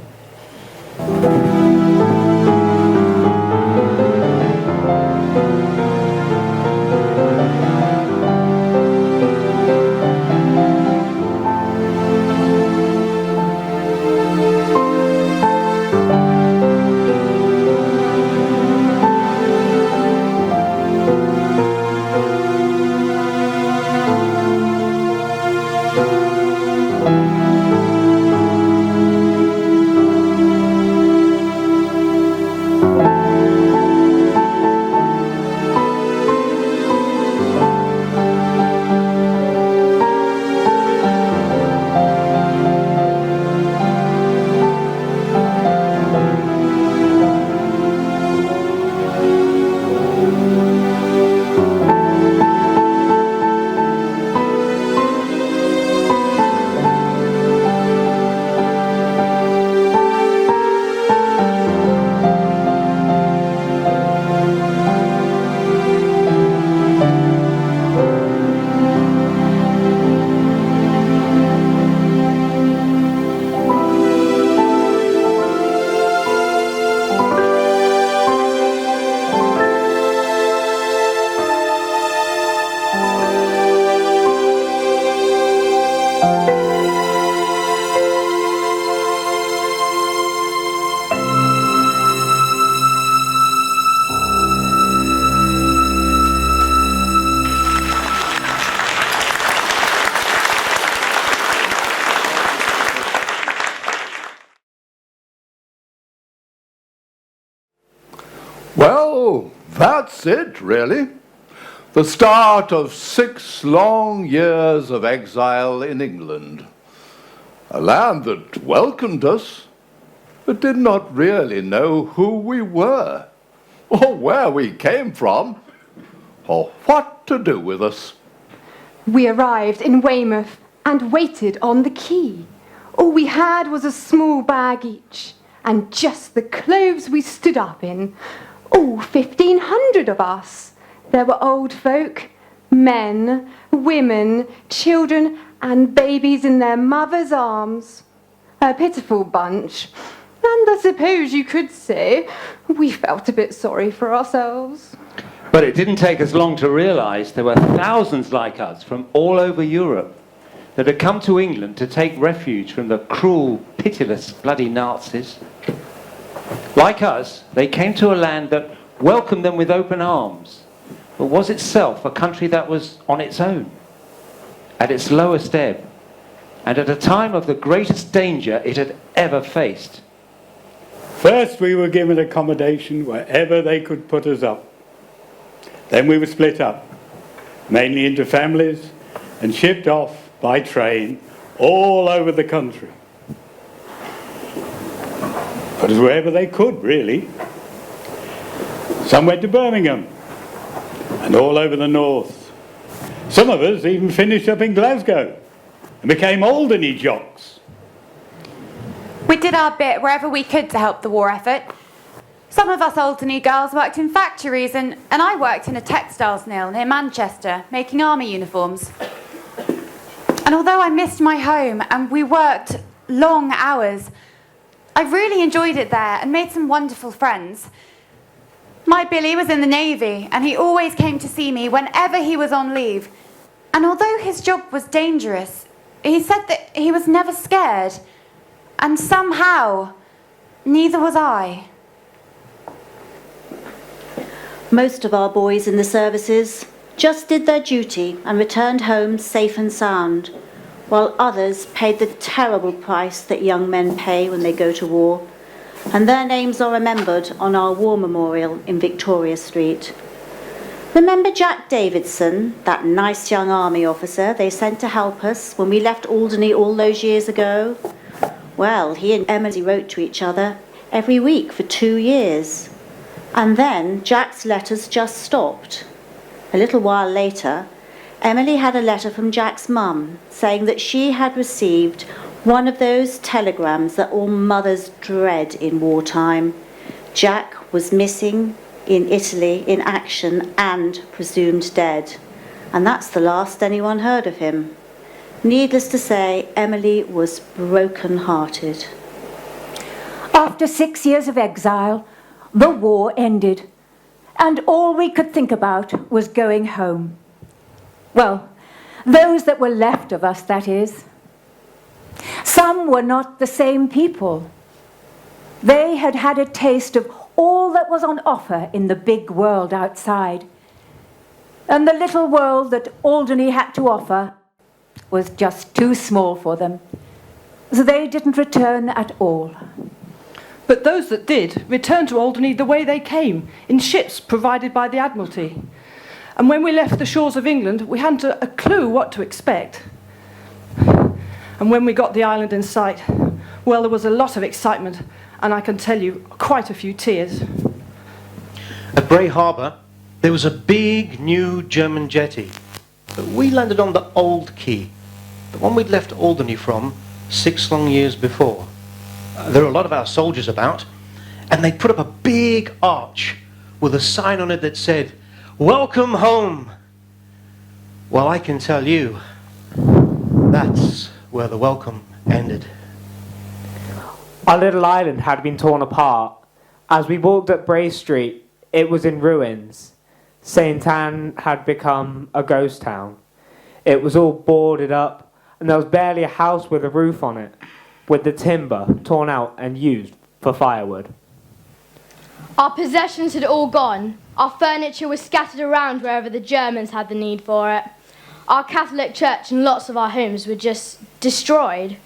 Well, that's it, really. The start of 6 long years of exile in England. A land that welcomed us, but did not really know who we were, or where we came from, or what to do with us. We arrived in Weymouth and waited on the quay. All we had was a small bag each, and just the clothes we stood up in. All 1,500 of us. There were old folk, men, women, children, and babies in their mothers' arms. A pitiful bunch. And I suppose you could say we felt a bit sorry for ourselves. But it didn't take us long to realise there were thousands like us from all over Europe that had come to England to take refuge from the cruel, pitiless, bloody Nazis. Like us, they came to a land that welcomed them with open arms, but was itself a country that was on its own, at its lowest ebb, and at a time of the greatest danger it had ever faced. First we were given accommodation wherever they could put us up. Then we were split up, mainly into families, and shipped off by train all over the country. Put us wherever they could, really. Some went to Birmingham, and all over the north. Some of us even finished up in Glasgow and became Alderney jocks. We did our bit wherever we could to help the war effort. Some of us Alderney girls worked in factories, and I worked in a textiles mill near Manchester, making army uniforms. And although I missed my home and we worked long hours, I really enjoyed it there and made some wonderful friends. My Billy was in the Navy, and he always came to see me whenever he was on leave. And although his job was dangerous, he said that he was never scared. And somehow, neither was I. Most of our boys in the services just did their duty and returned home safe and sound, while others paid the terrible price that young men pay when they go to war. And their names are remembered on our war memorial in Victoria Street. Remember Jack Davidson, that nice young army officer they sent to help us when we left Alderney all those years ago? Well, he and Emily wrote to each other every week for 2 years. And then Jack's letters just stopped. A little while later, Emily had a letter from Jack's mum saying that she had received one of those telegrams that all mothers dread in wartime. Jack was missing in Italy in action and presumed dead. And that's the last anyone heard of him. Needless to say, Emily was broken-hearted. After 6 years of exile, the war ended, and all we could think about was going home. Well, those that were left of us, that is. Some were not the same people. They had had a taste of all that was on offer in the big world outside. And the little world that Alderney had to offer was just too small for them. So they didn't return at all. But those that did returned to Alderney the way they came, in ships provided by the Admiralty. And when we left the shores of England, we hadn't a clue what to expect. And when we got the island in sight, well, there was a lot of excitement, and I can tell you, quite a few tears. At Bray Harbour, there was a big new German jetty. But we landed on the old quay, the one we'd left Alderney from 6 long years before. There were a lot of our soldiers about, and they put up a big arch with a sign on it that said, "Welcome home." Well, I can tell you, that's where the welcome ended. Our little island had been torn apart. As we walked up Bray Street, it was in ruins. St. Anne had become a ghost town. It was all boarded up, and there was barely a house with a roof on it, with the timber torn out and used for firewood. Our possessions had all gone. Our furniture was scattered around wherever the Germans had the need for it. Our Catholic church and lots of our homes were just destroyed.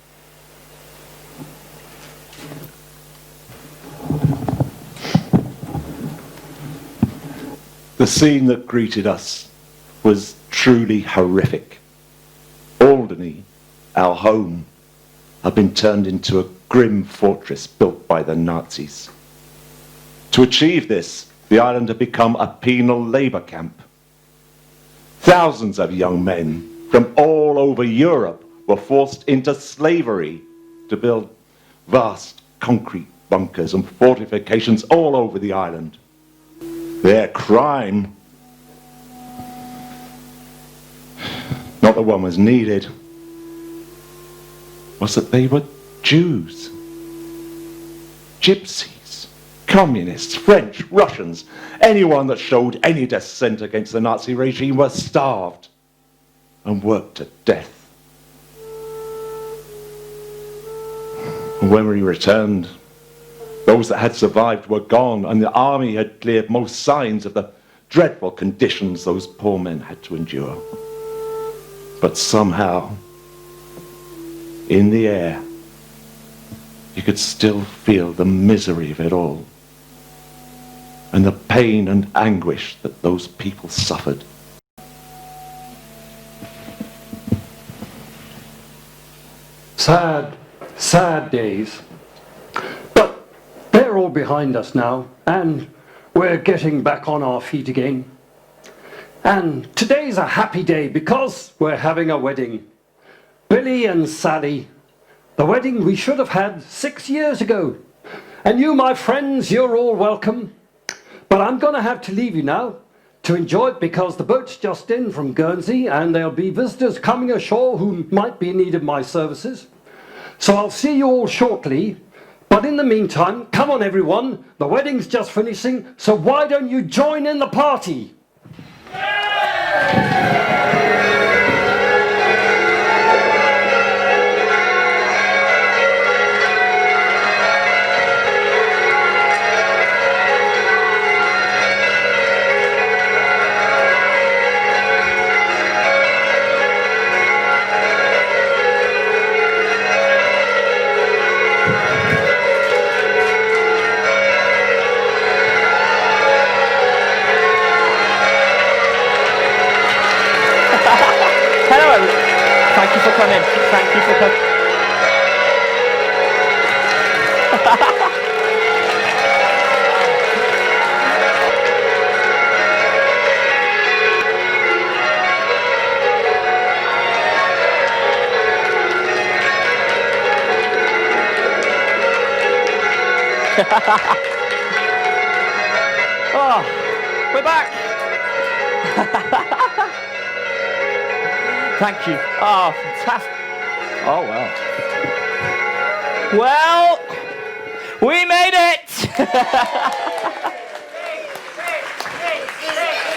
The scene that greeted us was truly horrific. Alderney, our home, had been turned into a grim fortress built by the Nazis. To achieve this, the island had become a penal labour camp. Thousands of young men from all over Europe were forced into slavery to build vast concrete bunkers and fortifications all over the island. Their crime, not that one was needed, was that they were Jews, gypsies, communists, French, Russians. Anyone that showed any dissent against the Nazi regime was starved and worked to death. And when we returned, those that had survived were gone, and the army had cleared most signs of the dreadful conditions those poor men had to endure. But somehow, in the air, you could still feel the misery of it all, and the pain and anguish that those people suffered. Sad, sad days. But they're all behind us now, and we're getting back on our feet again. And today's a happy day because we're having a wedding. Billy and Sally, the wedding we should have had 6 years ago. And you, my friends, you're all welcome. But I'm going to have to leave you now to enjoy it because the boat's just in from Guernsey and there'll be visitors coming ashore who might be in need of my services. So I'll see you all shortly. But in the meantime, come on everyone, the wedding's just finishing, so why don't you join in the party? Thank you for coming. Thank you for coming. Oh, we're back. Thank you. Oh, fantastic. Oh, well. Well, we made it.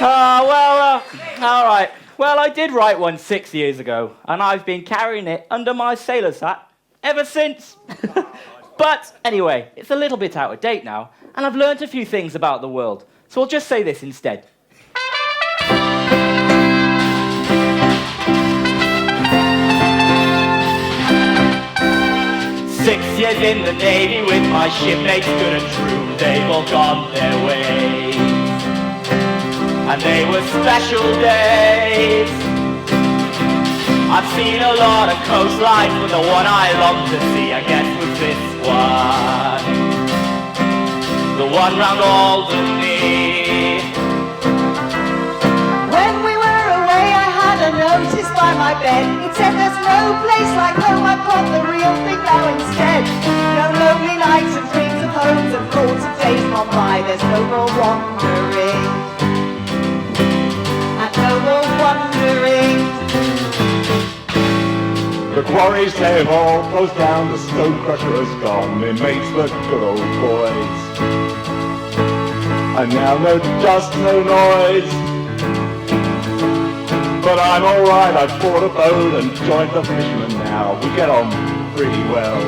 All right. Well, I did write one 6 years ago, and I've been carrying it under my sailor's hat ever since. But anyway, it's a little bit out of date now, and I've learnt a few things about the world, so I'll just say this instead. 6 years in the Navy with my shipmates good and true. They've all gone their ways, and they were special days. I've seen a lot of coastlines, but the one I longed to see, I guess, was this one. The one round Alderney. When we were away, I had a notice by my bed. It said there's no place like home. I've got the real thing now instead. No lonely nights and dreams of homes and thoughts of days gone by. There's no more wandering, and no more wondering. The quarries, they've all closed down, the stone crusher has gone, it makes the good old boys. And now no dust, no noise. But I'm alright, I've bought a boat and joined the fishermen now. We get on pretty well.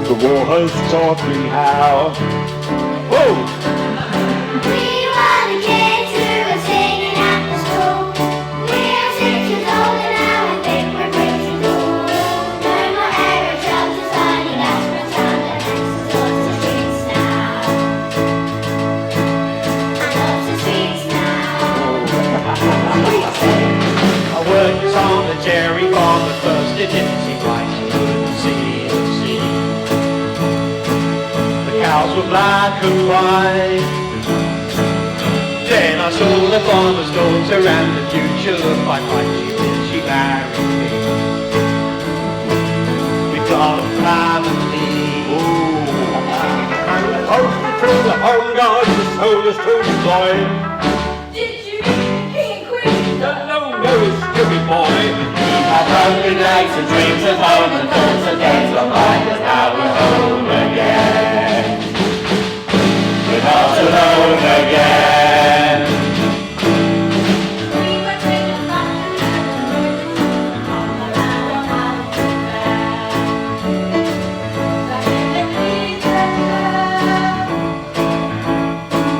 The war has taught me how. Whoa! We were the kids who were singing at the school. We are 6 years old and now we think we're pretty cool. No more aerosols or sunny gas propaganda. Lots of streets now. And lots of streets now. cows were black and white. Then I saw the farmer's daughter and the future looked quite bright. She married me. We've got a family. And the toast to the home guards, the soldiers to deploy. Did you meet King and Queen? No, stupid boy. We had hungry nights and dreams of home and thoughts of days gone by, but now we're home again. We're not alone again.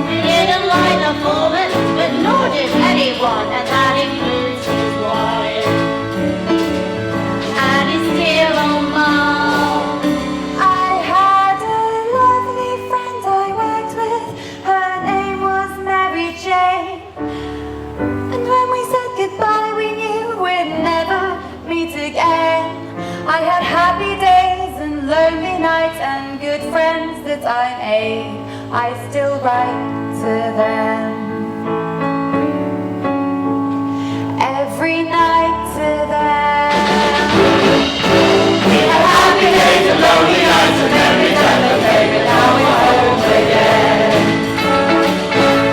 We didn't like the foreman, but nor did anyone, and that includes his wife. And his dear old mom. I had a lovely friend I worked with. Her name was Mary Jane. And when we said goodbye, we knew we'd never meet again. I had happy days and lonely nights and good friends that I made. I still write to them. Every night to them. We had happy days and lonely nights and memories that the fade, but now we're home again.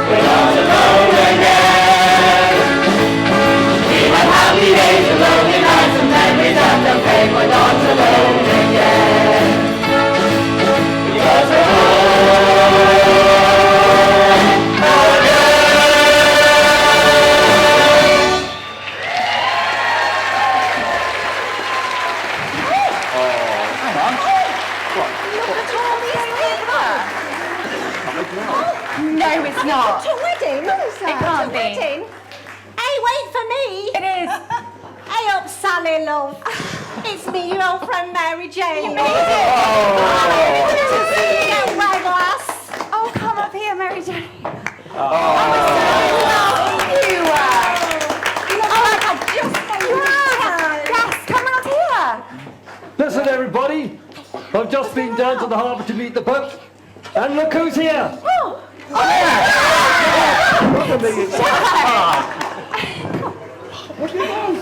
We're not alone again. We had happy days and lonely nights and memories that the fade, we're not alone again. Because we're home again. No, it's not. It's a wedding. It can't be. Wedding. Hey, wait for me. It is. Hey up, Sally, love. It's me, your old friend Mary Jane. You made it. Good to see you. Don't wag lass. Oh, come up here, Mary Jane. Oh, you were. Oh, I just made you. Yes, come on up here. Listen, everybody. I've just been down to the harbour to meet the boat. And look who's here. Oh. What are you doing?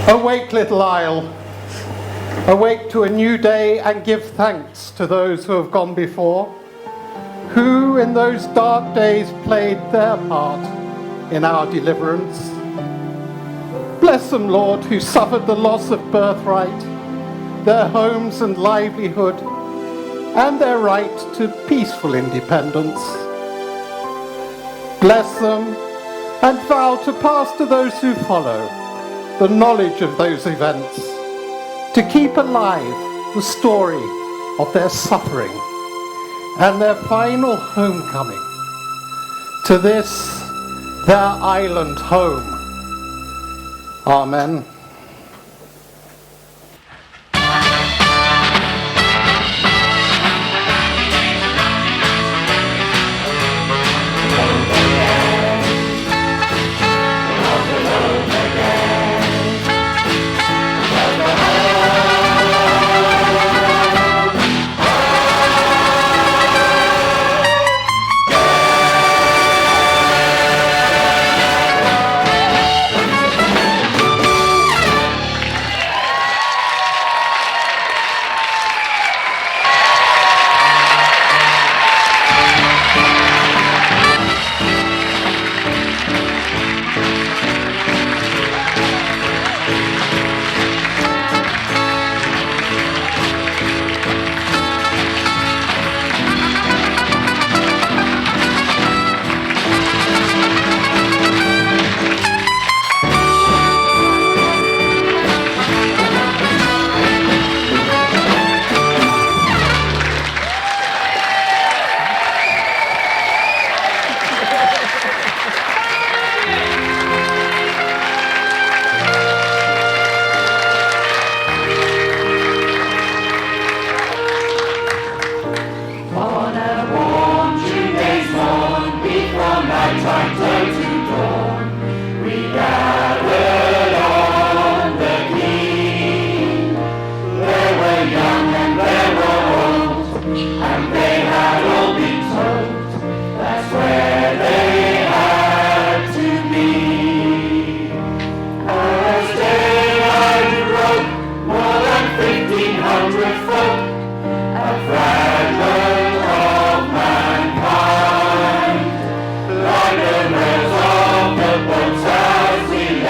Awake, little isle. Awake to a new day and give thanks to those who have gone before, who in those dark days played their part in our deliverance. Bless them, Lord, who suffered the loss of birthright, their homes and livelihood, and their right to peaceful independence. Bless them and vow to pass to those who follow the knowledge of those events, to keep alive the story of their suffering and their final homecoming to this, their island home. Amen.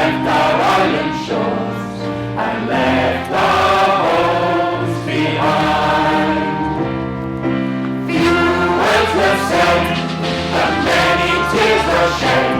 left our island shores, and left our homes behind. Few words were said, but many tears were shed.